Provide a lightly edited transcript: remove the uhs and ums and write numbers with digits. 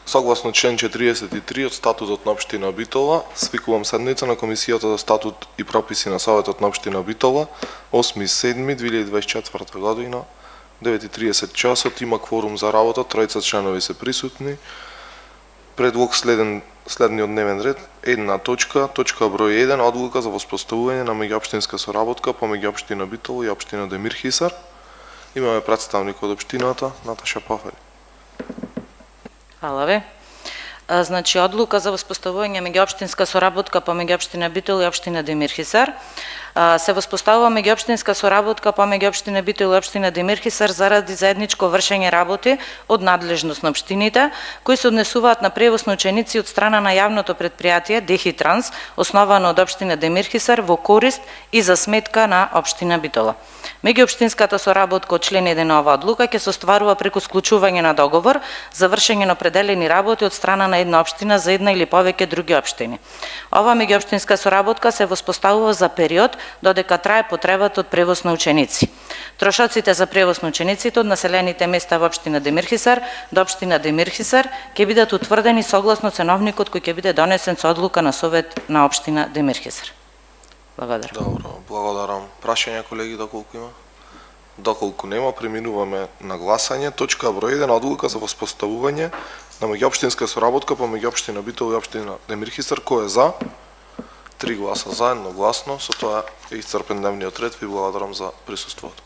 Согласно член 43 од статутот на општина Битола, свикувам седница на Комисијата за статут и прописи на Советот на општина Битола, 8.7.2024 година, 9:30 часот, има кворум за работа, тројца членови се присутни. Предлог следниот дневен ред, една точка број 1, одлука за воспоставување на меѓуопштинска соработка помеѓу општина Битола и општина Демирхисар. Имаме представник од општината, Наташа Пафари. Фала ви. Значи, одлука за воспоставување меѓуопштинска соработка помеѓу општина Битола и општина Демирхисар. Се воспоставува меѓуопштинска соработка помеѓу општина Битола и општина Демирхисар заради заедничко вршење работи од надлежност на општините, кои се однесуваат на превоз на ученици од страна на јавното предпријатие Дехитранс, основано од општина Демирхисар во корист и за сметка на општина Битола. Меѓуопштинската соработка од член 1 на оваа одлука ќе се остварува преку склучување на договор за вршење на определени работи од страна на една општина за една или повеќе други општини. Оваа меѓуопштинска соработка се воспоставува за период додека трае потребата од превоз на ученици. Трошоците за превоз на учениците од населените места во општина Демирхисар до општина Демирхисар ќе бидат утврдени согласно ценовникот кој ќе биде донесен со одлука на Совет на општина Демирхисар. Благодарам. Добро, благодарам. Прашања, колеги, доколку има? Доколку нема, преминуваме на гласање. Точка број 1, одлука за воспоставување на меѓуопштинска соработка помеѓу општина Битола и општина Демирхисар. Кој е за? 3 гласа за, едногласно. Со тоа е исцрпен дневниот ред. Ви благодарам за присуството.